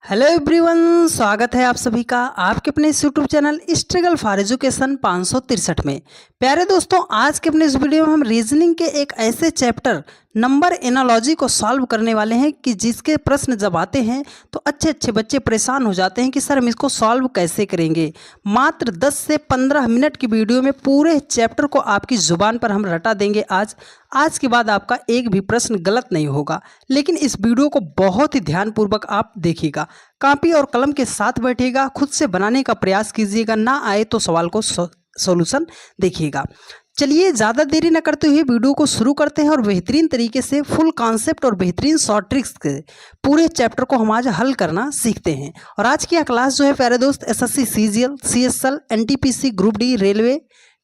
Hello everyone, स्वागत है आप सभी का आपके अपने इस YouTube channel struggle for education 563 में। प्यारे दोस्तों, आज के अपने इस वीडियो में हम रीजनिंग के एक ऐसे चैप्टर नंबर एनालॉजी को सॉल्व करने वाले हैं कि जिसके प्रश्न जब आते हैं तो अच्छे अच्छे बच्चे परेशान हो जाते हैं कि सर हम इसको सॉल्व कैसे करेंगे। मात्र 10 से 15 मिनट की वीडियो में पूरे चैप्टर को आपकी ज़ुबान पर हम रटा देंगे। आज के बाद आपका एक भी प्रश्न गलत नहीं होगा, लेकिन इस वीडियो को बहुत ही ध्यानपूर्वक आप देखिएगा। कॉपी और कलम के साथ बैठिएगा, खुद से बनाने का प्रयास कीजिएगा, ना आए तो सवाल को सॉल्यूशन देखिएगा। चलिए ज़्यादा देरी न करते हुए वीडियो को शुरू करते हैं और बेहतरीन तरीके से फुल कॉन्सेप्ट और बेहतरीन शॉर्ट ट्रिक्स के पूरे चैप्टर को हम आज हल करना सीखते हैं। और आज की यह क्लास जो है प्यारे दोस्त SSC CGL, CSL, NTPC, group D, railway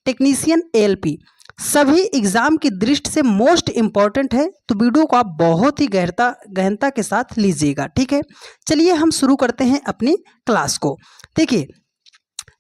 technician, ALP सभी एग्जाम की दृष्टि से मोस्ट इम्पॉर्टेंट है, तो वीडियो को आप बहुत ही गहनता के साथ लीजिएगा। ठीक है, चलिए हम शुरू करते हैं अपनी क्लास को। देखिए,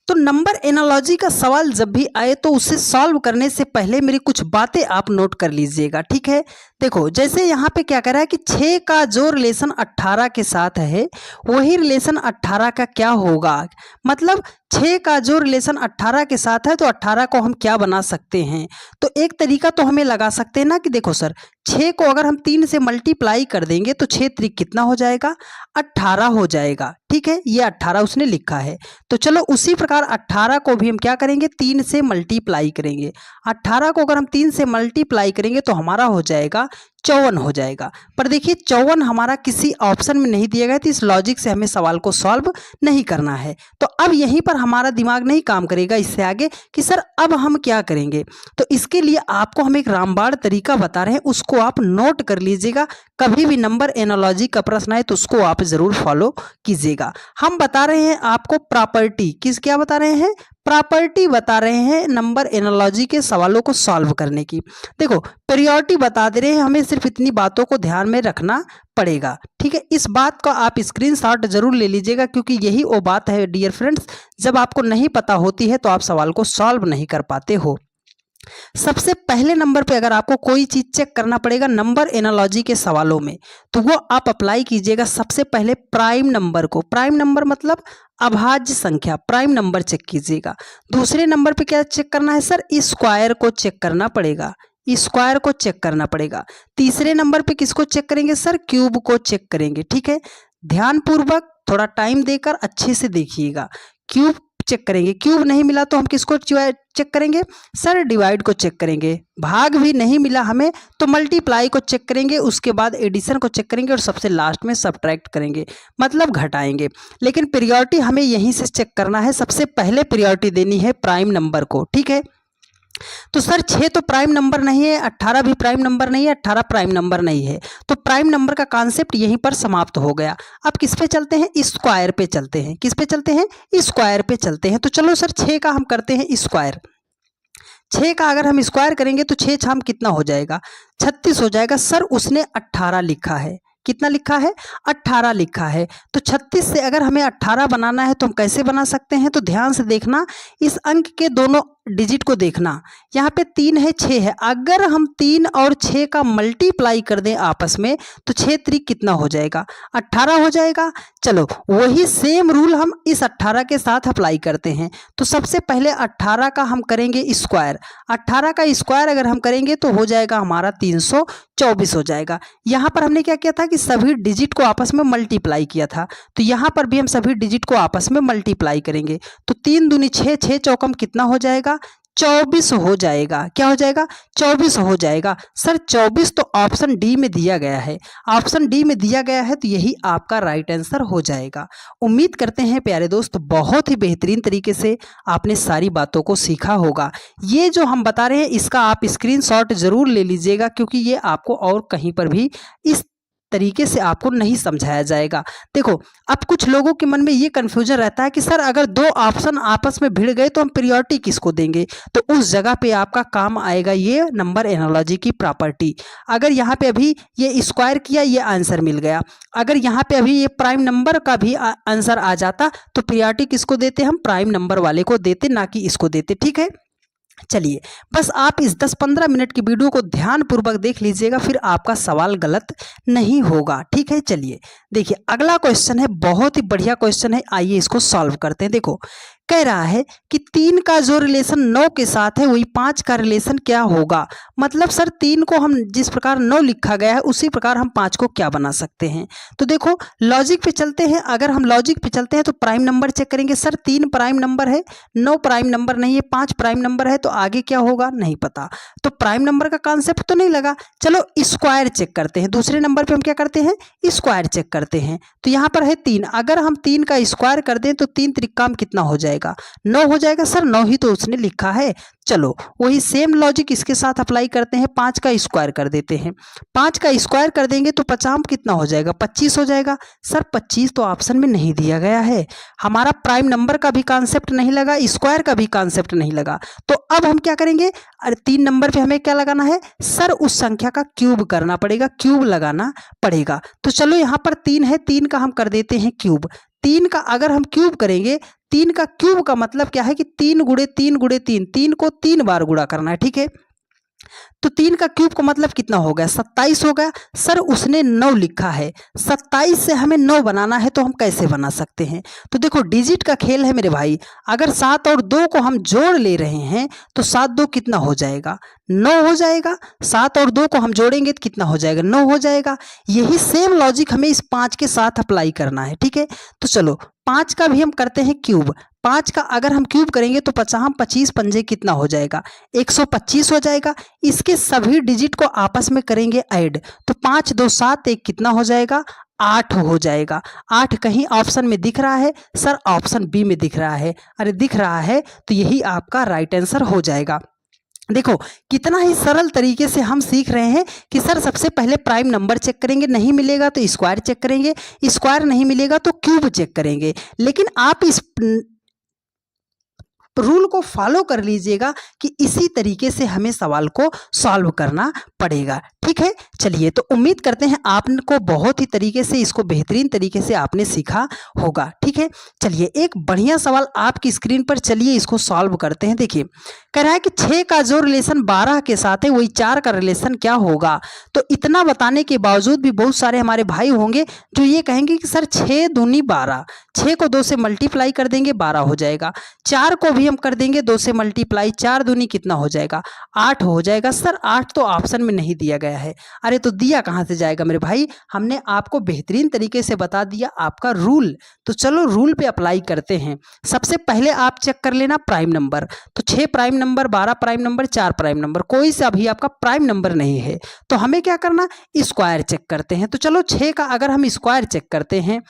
तो नंबर एनालॉजी का सवाल जब भी आए तो उसे सॉल्व करने से पहले मेरी कुछ बातें आप नोट कर लीजिएगा। ठीक है, देखो जैसे यहाँ पे क्या कह रहा है कि 6 का जो रिलेशन 18 के साथ है वही रिलेशन 18 का क्या होगा। मतलब 6 का जो रिलेशन 18 के साथ है तो 18 को हम क्या बना सकते हैं। तो एक तरीका तो हमें लगा सकते हैं ना कि देखो सर 6 को अगर हम 3 से मल्टीप्लाई कर देंगे तो 6 त्रिक कितना हो जाएगा, 18 हो जाएगा। ठीक है, ये 18 उसने लिखा है, तो चलो उसी प्रकार 18 को भी हम क्या करेंगे, 3 से मल्टीप्लाई करेंगे। 18 को अगर हम 3 से मल्टीप्लाई करेंगे तो हमारा हो जाएगा 54 हो जाएगा। पर देखिए 54 हमारा किसी ऑप्शन में नहीं दिया गया, तो इस लॉजिक से हमें सवाल को सॉल्व नहीं करना है। तो अब यहीं पर हमारा दिमाग नहीं काम करेगा इससे आगे कि सर अब हम क्या करेंगे। तो इसके लिए आपको हम एक रामबाण तरीका बता रहे हैं, उसको आप नोट कर लीजिएगा। कभी भी नंबर एनालॉजी का प्रश्न आए तो उसको आप जरूर फॉलो कीजिएगा। हम बता रहे हैं आपको प्रॉपर्टी, क्या बता रहे हैं, प्रॉपर्टी बता रहे हैं नंबर एनालॉजी के सवालों को सॉल्व करने की। देखो प्रायोरिटी बता दे रहे हैं, हमें सिर्फ इतनी बातों को ध्यान में रखना पड़ेगा। ठीक है, इस बात का आप स्क्रीनशॉट जरूर ले लीजिएगा, क्योंकि यही वो बात है डियर फ्रेंड्स, जब आपको नहीं पता होती है तो आप सवाल को सॉल्व नहीं कर पाते हो। सबसे पहले नंबर पे अगर आपको कोई चीज चेक करना पड़ेगा नंबर एनालॉजी के सवालों में, तो वो आप अप्लाई कीजिएगा सबसे पहले प्राइम नंबर को। प्राइम नंबर मतलब अभाज्य संख्या, प्राइम नंबर चेक कीजिएगा। दूसरे नंबर पे क्या चेक करना है सर, स्क्वायर को चेक करना पड़ेगा, स्क्वायर को चेक करना पड़ेगा। तीसरे नंबर पे किसको चेक करेंगे सर, क्यूब को चेक करेंगे। ठीक है, ध्यानपूर्वक थोड़ा टाइम देकर अच्छे से देखिएगा। क्यूब चेक करेंगे, क्यूब नहीं मिला तो हम किसको चेक करेंगे सर, डिवाइड को चेक करेंगे। भाग भी नहीं मिला हमें तो मल्टीप्लाई को चेक करेंगे, उसके बाद एडिशन को चेक करेंगे और सबसे लास्ट में सब्ट्रैक्ट करेंगे, मतलब घटाएंगे। लेकिन प्रायोरिटी हमें यहीं से चेक करना है, सबसे पहले प्रायोरिटी देनी है प्राइम नंबर को। ठीक है, तो सर 6 तो प्राइम नंबर नहीं है, 18 भी प्राइम नंबर नहीं है, 18 प्राइम नंबर नहीं है, तो प्राइम नंबर का कॉन्सेप्ट यहीं पर समाप्त हो गया। अब किस पे चलते हैं, स्क्वायर पे चलते हैं। किस पे चलते हैं, स्क्वायर पे चलते हैं। तो चलो सर 6 का हम करते हैं स्क्वायर। 6 का अगर हम स्क्वायर करेंगे तो 6 छाम कितना हो जाएगा, 36 हो जाएगा। सर उसने 18 लिखा है, कितना लिखा है, 18 लिखा है। तो 36 से अगर हमें 18 बनाना है तो हम कैसे बना सकते हैं, तो ध्यान से देखना, इस अंक के दोनों डिजिट को देखना। यहाँ पे 3 है, 6 है, अगर हम 3 और 6 का मल्टीप्लाई कर दें आपस में तो 6 त्रिक कितना हो जाएगा, 18 हो जाएगा। चलो वही सेम रूल हम इस 18 के साथ अप्लाई करते हैं। तो सबसे पहले 18 का हम करेंगे स्क्वायर। 18 का स्क्वायर अगर हम करेंगे तो हो जाएगा हमारा 324 हो जाएगा। यहाँ पर हमने क्या किया था कि सभी डिजिट को आपस में मल्टीप्लाई किया था, तो यहाँ पर भी हम सभी डिजिट को आपस में मल्टीप्लाई करेंगे। तो 3 दूनी 6, 6 चौकम कितना हो जाएगा, 24 हो जाएगा। क्या हो जाएगा, 24 हो जाएगा। सर 24 तो ऑप्शन डी में दिया गया है, ऑप्शन डी में दिया गया है, तो यही आपका राइट आंसर हो जाएगा। उम्मीद करते हैं प्यारे दोस्त बहुत ही बेहतरीन तरीके से आपने सारी बातों को सीखा होगा। ये जो हम बता रहे हैं इसका आप स्क्रीनशॉट जरूर ले लीजिएगा, क्योंकि ये आपको और कहीं पर भी इस तरीके से आपको नहीं समझाया जाएगा। देखो अब कुछ लोगों के मन में ये कन्फ्यूजन रहता है कि सर अगर 2 ऑप्शन आपस में भिड़ गए तो हम प्रायोरिटी किसको देंगे, तो उस जगह पे आपका काम आएगा ये नंबर एनालॉजी की प्रॉपर्टी। अगर यहाँ पे अभी ये स्क्वायर किया, ये आंसर मिल गया, अगर यहाँ पे अभी ये प्राइम नंबर का भी आंसर आ जाता तो प्रायोरिटी किसको देते, हम प्राइम नंबर वाले को देते, ना कि इसको देते। ठीक है, चलिए, बस आप इस 10-15 मिनट की वीडियो को ध्यानपूर्वक देख लीजिएगा, फिर आपका सवाल गलत नहीं होगा। ठीक है, चलिए देखिए अगला क्वेश्चन है, बहुत ही बढ़िया क्वेश्चन है, आइए इसको सॉल्व करते हैं। देखो कह रहा है कि 3 का जो रिलेशन 9 के साथ है वही 5 का रिलेशन क्या होगा। मतलब सर 3 को हम जिस प्रकार 9 लिखा गया है उसी प्रकार हम 5 को क्या बना सकते हैं। तो देखो लॉजिक पे चलते हैं, अगर हम लॉजिक पे चलते हैं तो प्राइम नंबर चेक करेंगे। सर 3 प्राइम नंबर है, 9 प्राइम नंबर नहीं है, 5 प्राइम नंबर है, तो आगे क्या होगा नहीं पता, तो प्राइम नंबर का कॉन्सेप्ट तो नहीं लगा। चलो स्क्वायर चेक करते हैं, दूसरे नंबर पे हम क्या करते हैं स्क्वायर चेक करते हैं। तो यहाँ पर है 3, अगर हम 3 का स्क्वायर कर दें तो 3 त्रिकाम कितना हो जाएगा 9 हो जाएगा। सर 9 ही तो उसने लिखा है। चलो वही सेम लॉजिक इसके साथ अप्लाई करते हैं, 5 का स्क्वायर कर देते हैं। 5 का स्क्वायर कर देंगे तो 50 कितना हो जाएगा 25 हो जाएगा। सर 25 तो ऑप्शन में नहीं दिया गया है, हमारा प्राइम नंबर का भी कॉन्सेप्ट नहीं लगा, स्क्वायर का भी कॉन्सेप्ट नहीं लगा। तो अब हम क्या करेंगे, 3 नंबर पे हमें क्या लगाना है सर उस संख्या का क्यूब करना पड़ेगा, क्यूब लगाना पड़ेगा। तो चलो यहाँ पर 3 है, 3 का हम कर देते हैं क्यूब। 3 का अगर हम क्यूब करेंगे, 3 का क्यूब का मतलब क्या है कि 3 गुणे 3 गुणे 3, 3 को 3 बार गुणा करना है। ठीक है, तो 3 का क्यूब का मतलब कितना हो गया 27 हो गया। सर उसने 9 लिखा है, 27 से हमें 9 बनाना है, तो हम कैसे बना सकते हैं। तो देखो डिजिट का खेल है मेरे भाई, अगर 7 और 2 को हम जोड़ ले रहे हैं तो 7 2 कितना हो जाएगा 9 हो जाएगा। 7 और 2 को हम जोड़ेंगे तो कितना हो जाएगा 9 हो जाएगा। यही सेम लॉजिक हमें इस 5 के साथ अप्लाई करना है। ठीक है, तो चलो 5 का भी हम करते हैं क्यूब। 5 का अगर हम क्यूब करेंगे तो 25 पंजे कितना हो जाएगा 125 हो जाएगा। इसके सभी डिजिट को आपस में करेंगे ऐड, तो 5 2 7 1 कितना हो जाएगा 8 हो जाएगा। 8 कहीं ऑप्शन में दिख रहा है सर, ऑप्शन बी में दिख रहा है। अरे दिख रहा है तो यही आपका राइट आंसर हो जाएगा। देखो कितना ही सरल तरीके से हम सीख रहे हैं कि सर सबसे पहले प्राइम नंबर चेक करेंगे, नहीं मिलेगा तो स्क्वायर चेक करेंगे, स्क्वायर नहीं मिलेगा तो क्यूब चेक करेंगे। लेकिन आप इस रूल को फॉलो कर लीजिएगा कि इसी तरीके से हमें सवाल को सॉल्व करना पड़ेगा। ठीक है, चलिए तो उम्मीद करते हैं आपको बहुत ही तरीके से इसको बेहतरीन तरीके से आपने सीखा होगा। ठीक है, चलिए एक बढ़िया सवाल आपकी स्क्रीन पर, चलिए इसको सॉल्व करते हैं। देखिए कह रहा है कि 6 का जो रिलेशन 12 के साथ है वही 4 का रिलेशन क्या होगा। तो इतना बताने के बावजूद भी बहुत सारे हमारे भाई होंगे जो ये कहेंगे कि सर 6 दूनी 12, 6 को 2 से मल्टीप्लाई कर देंगे 12 हो जाएगा, 4 को भी हम कर देंगे 2 से मल्टीप्लाई, 4 दूनी कितना हो जाएगा 8 हो जाएगा। सर 8 तो ऑप्शन में नहीं दिया गया है। अरे तो दिया कहाँ से जाएगा मेरे भाई, हमने आपको बेहतरीन तरीके से बता दिया आपका रूल। तो चलो रूल पे अप्लाई करते हैं। सबसे पहले आप चेक कर लेना प्राइम नंबर, तो 6 prime number, 12 prime number, 4 prime number, कोई सा भी आपका प्राइम नंबर नहीं है। तो हमें क्या करना स्क्वायर चेक करते हैं। तो चलो 6 का अगर हम स्क्वायर चेक करते हैं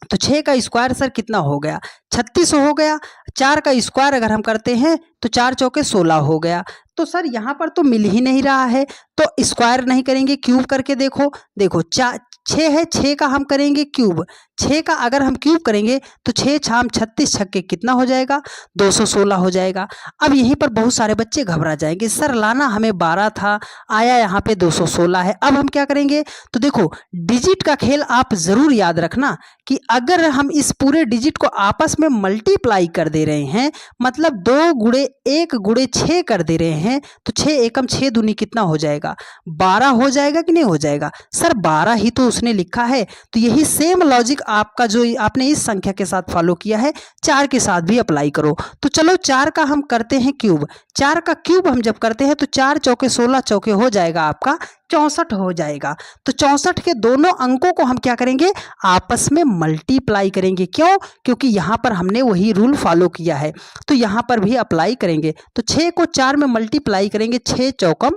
तो 6 का स्क्वायर सर कितना हो गया 36 हो गया। 4 का स्क्वायर अगर हम करते हैं तो 4 चौके 16 हो गया। तो सर यहाँ पर तो मिल ही नहीं रहा है, तो स्क्वायर नहीं करेंगे, क्यूब करके देखो। देखो 6 है, 6 का हम करेंगे क्यूब। 6 का अगर हम क्यूब करेंगे तो 6 छाम 36 छक्के कितना हो जाएगा 216 हो जाएगा। अब यहीं पर बहुत सारे बच्चे घबरा जाएंगे, सर लाना हमें 12 था, आया यहाँ पे 216 है। अब हम क्या करेंगे, तो देखो डिजिट का खेल आप जरूर याद रखना कि अगर हम इस पूरे डिजिट को आपस में मल्टीप्लाई कर दे रहे हैं, मतलब 2 गुणे 1 गुणे 6 कर दे रहे हैं, तो 6 एकम 6 दूनी कितना हो जाएगा 12 हो जाएगा कि नहीं हो जाएगा। सर 12 ही तो उसने लिखा है। तो यही सेम लॉजिक आपका जो आपने इस संख्या के साथ फॉलो किया है 4 के साथ भी अप्लाई करो। तो चलो 4 का हम करते हैं क्यूब। 4 का क्यूब हम जब करते हैं तो 4 चौके 16 चौके हो जाएगा आपका 64 हो जाएगा। तो 64 के दोनों अंकों को हम क्या करेंगे आपस में मल्टीप्लाई करेंगे। क्यों, क्योंकि यहाँ पर हमने वही रूल फॉलो किया है, तो यहाँ पर भी अप्लाई करेंगे। तो 6 को 4 में मल्टीप्लाई करेंगे, 6 चौकम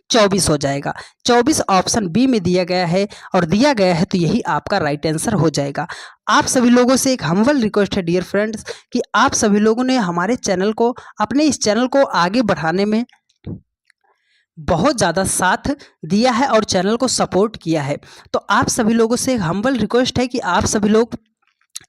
24 हो जाएगा। 24 ऑप्शन बी में दिया गया है और दिया गया है, तो यही आपका राइट आंसर हो जाएगा। आप सभी लोगों से एक हम्बल रिक्वेस्ट है डियर फ्रेंड्स कि आप सभी लोगों ने हमारे चैनल को, अपने इस चैनल को आगे बढ़ाने में बहुत ज़्यादा साथ दिया है और चैनल को सपोर्ट किया है। तो आप सभी लोगों से एक हम्बल रिक्वेस्ट है कि आप सभी लोग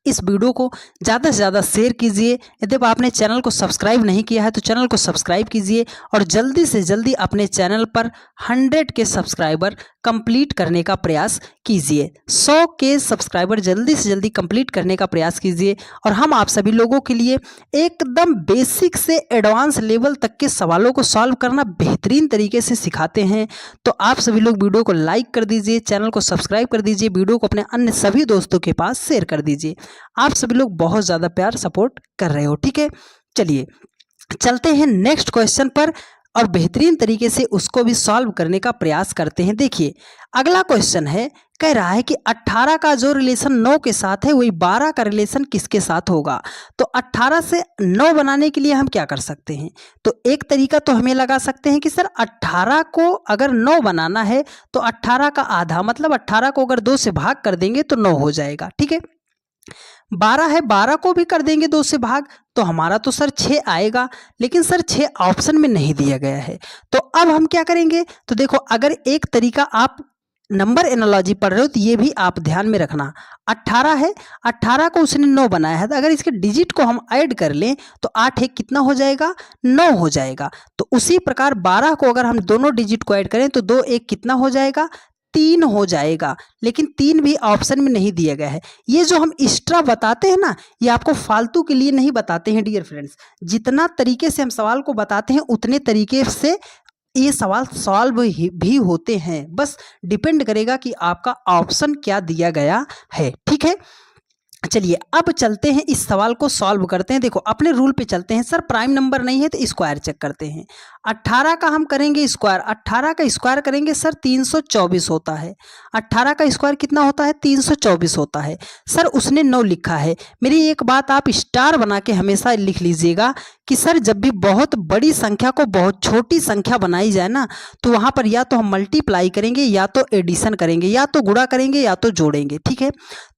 इस वीडियो को ज़्यादा से ज़्यादा शेयर कीजिए। यदि आपने चैनल को सब्सक्राइब नहीं किया है तो चैनल को सब्सक्राइब कीजिए और जल्दी से जल्दी अपने चैनल पर 100 के सब्सक्राइबर कंप्लीट करने का प्रयास कीजिए। 100 के सब्सक्राइबर जल्दी से जल्दी कंप्लीट करने का प्रयास कीजिए और हम आप सभी लोगों के लिए एकदम बेसिक से एडवांस लेवल तक के सवालों को सॉल्व करना बेहतरीन तरीके से सिखाते हैं। तो आप सभी लोग वीडियो को लाइक कर दीजिए, चैनल को सब्सक्राइब कर दीजिए, वीडियो को अपने अन्य सभी दोस्तों के पास शेयर कर दीजिए। आप सभी लोग बहुत ज़्यादा प्यार सपोर्ट कर रहे हो, ठीक है। चलिए चलते हैं नेक्स्ट क्वेश्चन पर और बेहतरीन तरीके से उसको भी सॉल्व करने का प्रयास करते हैं। देखिए अगला क्वेश्चन है, कह रहा है कि 18 का जो रिलेशन 9 के साथ है वही 12 का रिलेशन किसके साथ होगा। तो 18 से 9 बनाने के लिए हम क्या कर सकते हैं। तो एक तरीका तो हमें लगा सकते हैं कि सर 18 को अगर 9 बनाना है तो 18 का आधा मतलब 18 को अगर 2 से भाग कर देंगे तो 9 हो जाएगा, ठीक है। 12 है, 12 को भी कर देंगे 2 से भाग तो हमारा तो सर 6 आएगा, लेकिन सर 6 ऑप्शन में नहीं दिया गया है। तो अब हम क्या करेंगे, तो देखो अगर एक तरीका आप नंबर एनालॉजी पढ़ रहे हो तो ये भी आप ध्यान में रखना। 18 है, 18 को उसने 9 बनाया है, तो अगर इसके डिजिट को हम ऐड कर लें तो 8 एक कितना हो जाएगा, 9 हो जाएगा। तो उसी प्रकार 12 को अगर हम दोनों डिजिट को ऐड करें तो 2 एक कितना हो जाएगा, 3 हो जाएगा। लेकिन 3 भी ऑप्शन में नहीं दिया गया है। ये जो हम एक्स्ट्रा बताते हैं ना, ये आपको फालतू के लिए नहीं बताते हैं डियर फ्रेंड्स। जितना तरीके से हम सवाल को बताते हैं उतने तरीके से ये सवाल सॉल्व भी होते हैं। बस डिपेंड करेगा कि आपका ऑप्शन क्या दिया गया है, ठीक है। चलिए अब चलते हैं इस सवाल को सॉल्व करते हैं। देखो अपने रूल पे चलते हैं। सर प्राइम नंबर नहीं है तो स्क्वायर चेक करते हैं। 18 का हम करेंगे स्क्वायर, 18 का स्क्वायर करेंगे सर 324 होता है। 18 का स्क्वायर कितना होता है, 324 होता है। सर उसने 9 लिखा है। मेरी एक बात आप स्टार बना के हमेशा लिख लीजिएगा कि सर जब भी बहुत बड़ी संख्या को बहुत छोटी संख्या बनाई जाए ना, तो वहाँ पर या तो हम मल्टीप्लाई करेंगे या तो एडिशन करेंगे या तो गुणा करेंगे या तो जोड़ेंगे, ठीक है।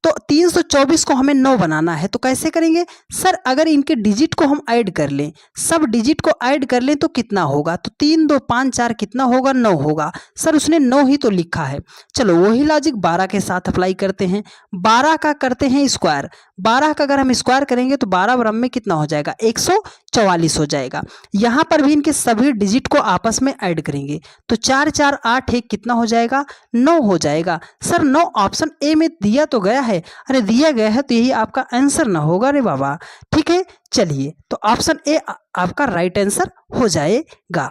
तो 324 को हमें 9 बनाना है तो कैसे करेंगे। सर अगर इनके डिजिट को हम ऐड कर लें, सब डिजिट को ऐड कर लें तो कितना होगा, तो 3 2 5 4 कितना होगा, 9 होगा। सर उसने 9 ही तो लिखा है। चलो वही लॉजिक 12 के साथ अप्लाई करते हैं। 12 का करते हैं स्क्वायर, 12 का अगर हम स्क्वायर करेंगे तो 12 बराबर में कितना हो जाएगा, 144 हो जाएगा। यहाँ पर भी इनके सभी डिजिट को आपस में ऐड करेंगे तो 4 4 8 1 कितना हो जाएगा, 9 हो जाएगा। सर 9 ऑप्शन ए में दिया तो गया है, अरे दिया गया है तो यही आपका आंसर ना होगा रे बाबा, ठीक है। चलिए तो ऑप्शन ए आपका राइट आंसर हो जाएगा।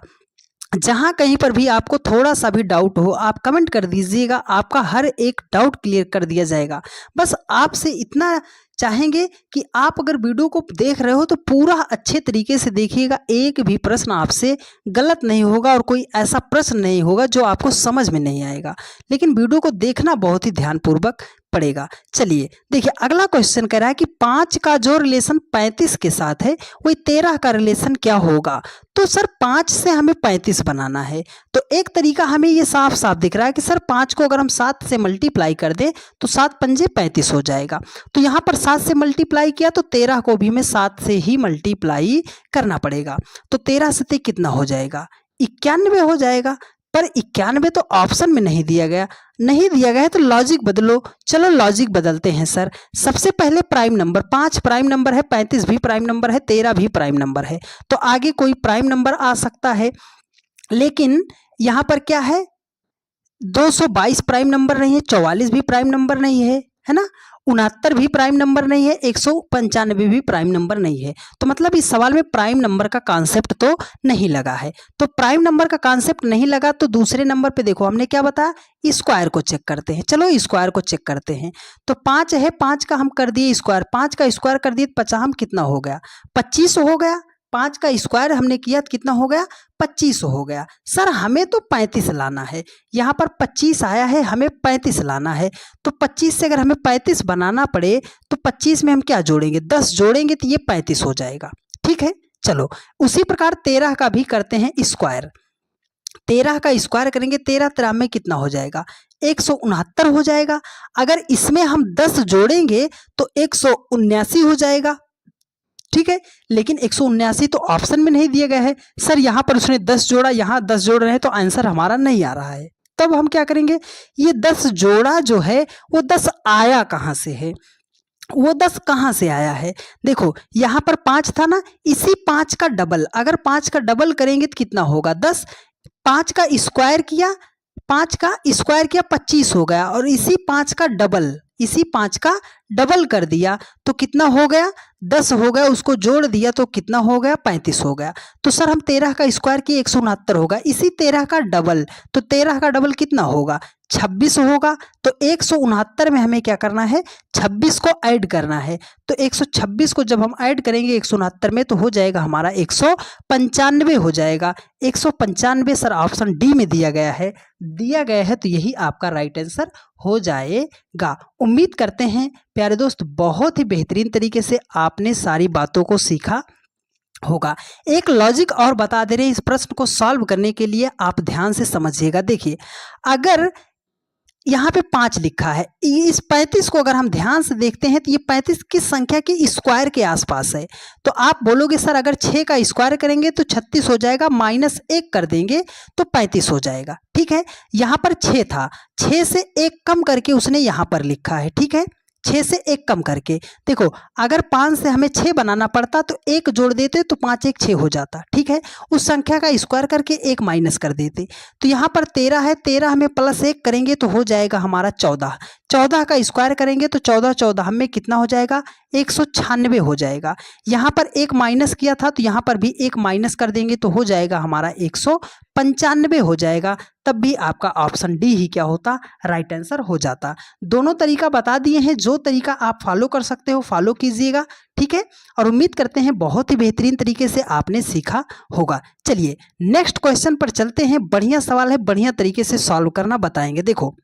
जहां कहीं पर भी आपको थोड़ा सा भी डाउट हो आप कमेंट कर दीजिएगा, आपका हर एक डाउट क्लियर कर दिया जाएगा। बस आपसे इतना चाहेंगे कि आप अगर वीडियो को देख रहे हो तो पूरा अच्छे तरीके से देखिएगा, एक भी प्रश्न आपसे गलत नहीं होगा और कोई ऐसा प्रश्न नहीं होगा जो आपको समझ में नहीं आएगा। लेकिन वीडियो को देखना बहुत ही ध्यानपूर्वक पड़ेगा। चलिए देखिए अगला क्वेश्चन कह रहा है कि 5 का जो रिलेशन 35 के साथ है वही 13 का रिलेशन क्या होगा। तो सर 5 से हमें 35 बनाना है। तो एक तरीका हमें ये साफ साफ दिख रहा है कि सर 5 को अगर हम 7 से मल्टीप्लाई कर दें तो 7 पंजे 35 हो जाएगा। तो यहाँ पर 7 से मल्टीप्लाई किया तो 13 को भी हमें 7 से ही मल्टीप्लाई करना पड़ेगा। तो 13 से कितना हो जाएगा, 91 हो जाएगा। पर 91 तो ऑप्शन में नहीं दिया गया है तो लॉजिक बदलो। चलो लॉजिक बदलते हैं सर। सबसे पहले प्राइम नंबर, 5 प्राइम नंबर है, 35 भी प्राइम नंबर है, 13 भी प्राइम नंबर है, तो आगे कोई प्राइम नंबर आ सकता है। लेकिन यहाँ पर क्या है, 222 प्राइम नंबर नहीं है, 44 भी प्राइम नंबर नहीं है ना, 69 भी प्राइम नंबर नहीं है, 195 भी प्राइम नंबर नहीं है। तो मतलब इस सवाल में प्राइम नंबर का कॉन्सेप्ट तो नहीं लगा है। तो प्राइम नंबर का कॉन्सेप्ट नहीं लगा तो दूसरे नंबर पे देखो हमने क्या बताया, स्क्वायर को चेक करते हैं। चलो स्क्वायर को चेक करते हैं। तो 5 है, 5 का हम कर दिए स्क्वायर, 5 का स्क्वायर कर दिए तो 50 कितना हो गया, 25 हो गया। 5 का स्क्वायर हमने किया तो कितना हो गया, 25 हो गया। सर हमें तो 35 लाना है, यहाँ पर 25 आया है, हमें 35 लाना है। तो 25 से अगर हमें 35 बनाना पड़े तो 25 में हम क्या जोड़ेंगे, 10 जोड़ेंगे तो ये 35 हो जाएगा, ठीक है। चलो उसी प्रकार 13 का भी करते हैं स्क्वायर। 13 का स्क्वायर करेंगे, 13 13 में कितना हो जाएगा, 169 हो जाएगा। अगर इसमें हम 10 जोड़ेंगे तो 179 हो जाएगा, ठीक है। लेकिन 179 तो ऑप्शन में नहीं दिया गया है। सर यहाँ पर उसने 10 जोड़ा, यहाँ 10 जोड़ रहे हैं तो आंसर हमारा नहीं आ रहा है। तब हम क्या करेंगे, ये 10 जोड़ा जो है वो 10 आया कहाँ से है। वो 10 कहाँ से आया है? देखो यहाँ पर 5 था ना, इसी 5 का डबल, अगर 5 का डबल करेंगे तो कितना होगा 10, 5 का स्क्वायर किया, 5 का स्क्वायर किया 25 हो गया, और इसी 5 का डबल, इसी 5 का डबल कर दिया तो कितना हो गया 10 हो गया, उसको जोड़ दिया तो कितना हो गया 35 हो गया। तो सर हम 13 का स्क्वायर किए 169 होगा, इसी 13 का डबल, तो 13 का डबल कितना होगा 26 होगा। तो 169 में हमें क्या करना है 26 को ऐड करना है, तो 126 को जब हम ऐड करेंगे 169 में तो हो जाएगा हमारा 195 हो जाएगा। 195 सर ऑप्शन डी में दिया गया है, दिया गया है तो यही आपका राइट आंसर हो जाएगा। उम्मीद करते हैं प्यारे दोस्त बहुत ही बेहतरीन तरीके से आपने सारी बातों को सीखा होगा। एक लॉजिक और बता दे रहे हैं, इस प्रश्न को सॉल्व करने के लिए आप ध्यान से समझिएगा। देखिए अगर यहाँ पे 5 लिखा है, इस 35 को अगर हम ध्यान से देखते हैं तो ये 35 किस संख्या के स्क्वायर के आसपास है, तो आप बोलोगे सर अगर 6 का स्क्वायर करेंगे तो 36 हो जाएगा, -1 कर देंगे तो 35 हो जाएगा। ठीक है, यहाँ पर 6 था, 6 से 1 कम करके उसने यहाँ पर लिखा है। ठीक है, 6 से 1 कम करके, देखो अगर 5 से हमें 6 बनाना पड़ता तो 1 जोड़ देते तो 5 1 6 हो जाता। ठीक है, उस संख्या का स्क्वायर करके 1 माइनस कर देते, तो यहाँ पर 13 है, 13 हमें +1 करेंगे तो हो जाएगा हमारा 14, 14 का स्क्वायर करेंगे तो 14 14 हमें कितना हो जाएगा 196 हो जाएगा। यहाँ पर 1 माइनस किया था तो यहाँ पर भी 1 माइनस कर देंगे तो हो जाएगा हमारा 195 हो जाएगा, तब भी आपका ऑप्शन डी ही क्या होता राइट आंसर हो जाता। दोनों तरीका बता दिए हैं, जो तरीका आप फॉलो कर सकते हो फॉलो कीजिएगा। ठीक है, और उम्मीद करते हैं बहुत ही बेहतरीन तरीके से आपने सीखा होगा। चलिए नेक्स्ट क्वेश्चन पर चलते हैं, बढ़िया सवाल है, बढ़िया तरीके से सॉल्व करना बताएंगे। देखो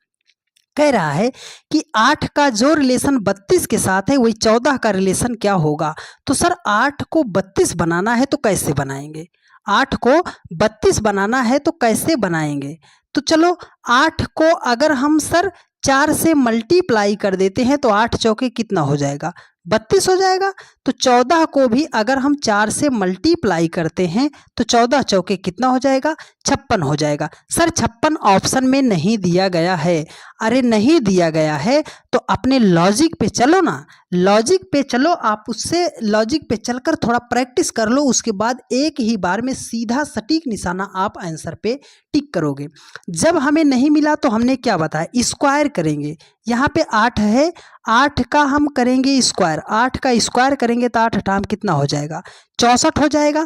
कह रहा है कि 8 का जो रिलेशन 32 के साथ है वही 14 का रिलेशन क्या होगा। तो सर 8 को 32 बनाना है तो कैसे बनाएंगे, 8 को 32 बनाना है तो कैसे बनाएंगे। तो चलो 8 को अगर हम सर 4 से मल्टीप्लाई कर देते हैं तो 8 चौके कितना हो जाएगा 32 हो जाएगा। तो 14 को भी अगर हम 4 से मल्टीप्लाई करते हैं तो 14 चौके कितना हो जाएगा 56 हो जाएगा। सर 56 ऑप्शन में नहीं दिया गया है, अरे नहीं दिया गया है तो अपने लॉजिक पे चलो ना, लॉजिक पे चलो, आप उससे लॉजिक पे चलकर थोड़ा प्रैक्टिस कर लो, उसके बाद एक ही बार में सीधा सटीक निशाना आप आंसर पे टिक करोगे। जब हमें नहीं मिला तो हमने क्या बताया स्क्वायर करेंगे, यहाँ पे 8 है, 8 का हम करेंगे स्क्वायर, 8 का स्क्वायर करेंगे तो 8 टाइम कितना हो जाएगा 64 हो जाएगा।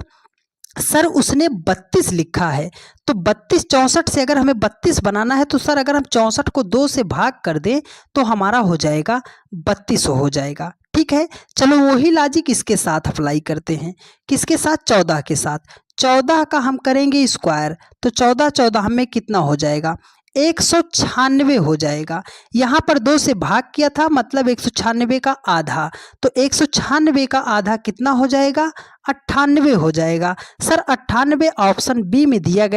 सर उसने 32 लिखा है तो 32 64 से अगर हमें 32 बनाना है तो सर अगर हम 64 को 2 से भाग कर दें तो हमारा हो जाएगा 32 हो जाएगा। ठीक है, चलो वही लॉजिक इसके साथ अप्लाई करते हैं, किसके साथ 14 के साथ, 14 का हम करेंगे स्क्वायर तो 14 14 हमें कितना हो जाएगा 196 हो जाएगा। यहाँ पर 2 से भाग किया था मतलब 196 का आधा, तो 196 का आधा कितना हो जाएगा 98 हो जाएगा। सर 98 ऑप्शन बी में दिया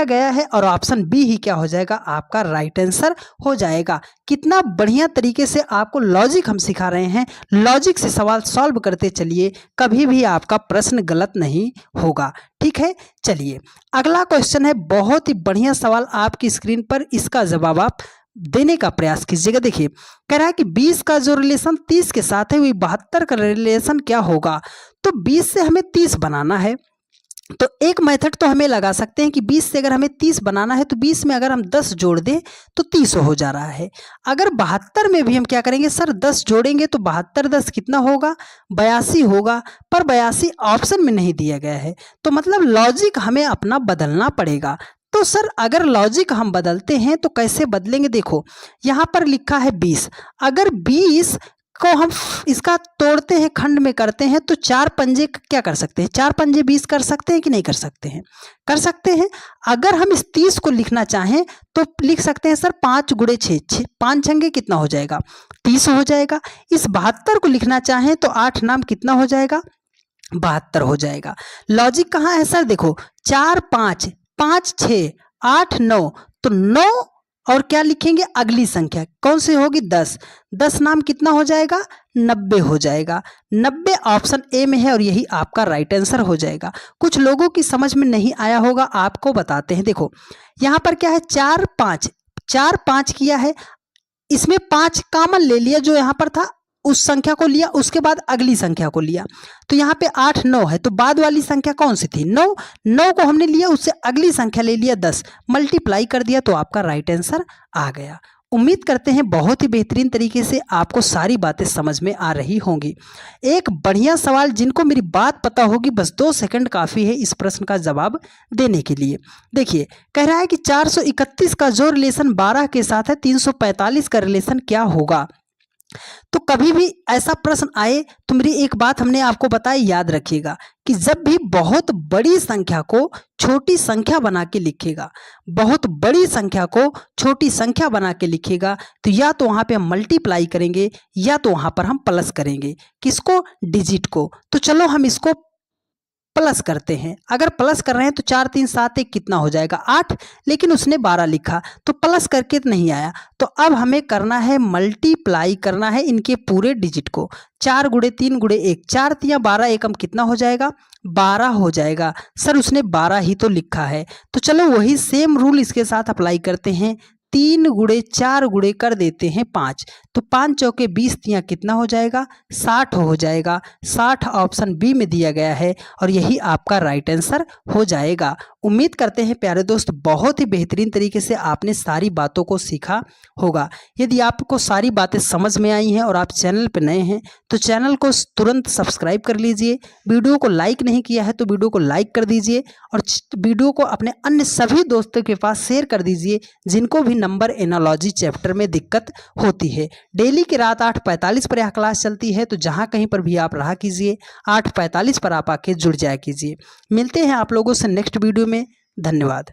गया है और ऑप्शन बी ही क्या हो जाएगा आपका राइट आंसर हो जाएगा। कितना बढ़िया तरीके से आपको लॉजिक हम सिखा रहे हैं, लॉजिक से सवाल सॉल्व करते चलिए, कभी भी आपका प्रश्न गलत नहीं होगा। ठीक है, चलिए अगला क्वेश्चन है, बहुत ही बढ़िया सवाल आपकी स्क्रीन पर, इसका जवाब आप देने का प्रयास कीजिएगा। देखिए कह रहा है कि 20 का जो रिलेशन 30 के साथ है वही 72 का रिलेशन क्या होगा। तो 20 से हमें 30 बनाना है, तो एक मेथड तो हमें लगा सकते हैं कि 20 से अगर हमें 30 बनाना है तो 20 में अगर हम 10 जोड़ दें तो 30 हो जा रहा है। अगर 72 में भी हम क्या करेंगे सर 10 जोड़ेंगे तो 72 10 कितना होगा 82 होगा, पर 82 ऑप्शन में नहीं दिया गया है, तो मतलब लॉजिक हमें अपना बदलना पड़ेगा। तो सर अगर लॉजिक हम बदलते हैं तो कैसे बदलेंगे, देखो यहाँ पर लिखा है 20, अगर 20 को हम इसका तोड़ते हैं खंड में करते हैं तो 4 पंजे क्या कर सकते हैं, 4 पंजे 20 कर सकते हैं कि नहीं कर सकते हैं, कर सकते हैं। अगर हम इस 30 को लिखना चाहें तो लिख सकते हैं सर 5 गुणे 6, 5 छंगे कितना हो जाएगा 30 हो जाएगा। इस 72 को लिखना चाहें तो 8 नाम कितना हो जाएगा 72 हो जाएगा। लॉजिक कहाँ है सर, देखो 4 5 5 6 8 9, तो 9 और क्या लिखेंगे अगली संख्या कौन सी होगी 10, 10 नाम कितना हो जाएगा 90 हो जाएगा। 90 ऑप्शन ए में है और यही आपका राइट आंसर हो जाएगा। कुछ लोगों की समझ में नहीं आया होगा, आपको बताते हैं। देखो यहाँ पर क्या है 4 5 किया है, इसमें 5 कॉमन ले लिया जो यहाँ पर था उस संख्या को लिया, उसके बाद अगली संख्या को लिया। तो यहाँ पे 8 9 है, तो बाद वाली संख्या कौन सी थी? 9। 9 को हमने लिया, उससे अगली संख्या ले लिया 10, मल्टीप्लाई कर दिया, तो आपका राइट आंसर आ गया। उम्मीद करते हैं बहुत ही बेहतरीन तरीके से आपको सारी बातें समझ में आ रही होंगी। एक बढ़िया सवाल, जिनको मेरी बात पता होगी, बस 2 सेकंड काफ़ी है इस प्रश्न का जवाब देने के लिए। देखिए, कह रहा है कि 431 का जो रिलेशन 12 के साथ है, 345 का रिलेशन क्या होगा? तो कभी भी ऐसा प्रश्न आए तो मेरी एक बात हमने आपको बताई, याद रखिएगा कि जब भी बहुत बड़ी संख्या को छोटी संख्या बना के लिखेगा, बहुत बड़ी संख्या को छोटी संख्या बना के लिखेगा, तो या तो वहाँ पे हम मल्टीप्लाई करेंगे या तो वहाँ पर हम प्लस करेंगे। किसको? डिजिट को। तो चलो हम इसको प्लस करते हैं। अगर प्लस कर रहे हैं तो 4 3 7 1 कितना हो जाएगा? 8, लेकिन उसने 12 लिखा तो प्लस करके नहीं आया। तो अब हमें करना है मल्टीप्लाई करना है इनके पूरे डिजिट को। 4 गुणे 3 गुणे 1, 4 तिया 12, एकम कितना हो जाएगा? 12 हो जाएगा। सर उसने 12 ही तो लिखा है। तो चलो वही सेम रूल इसके साथ अप्लाई करते हैं। 3 गुणे 4 गुणे कर देते हैं 5, तो 5 चौके 20 तिया कितना हो जाएगा? 60 हो जाएगा। 60 ऑप्शन बी में दिया गया है और यही आपका राइट आंसर हो जाएगा। उम्मीद करते हैं प्यारे दोस्त बहुत ही बेहतरीन तरीके से आपने सारी बातों को सीखा होगा। यदि आपको सारी बातें समझ में आई हैं और आप चैनल पर नए हैं तो चैनल को तुरंत सब्सक्राइब कर लीजिए। वीडियो को लाइक नहीं किया है तो वीडियो को लाइक कर दीजिए और वीडियो को अपने अन्य सभी दोस्तों के पास शेयर कर दीजिए जिनको भी नंबर एनालॉजी चैप्टर में दिक्कत होती है। डेली की रात 8:45 पर यह क्लास चलती है, तो जहां कहीं पर भी आप रहा कीजिए 8:45 पर आप आके जुड़ जाया कीजिए। मिलते हैं आप लोगों से नेक्स्ट वीडियो में। धन्यवाद।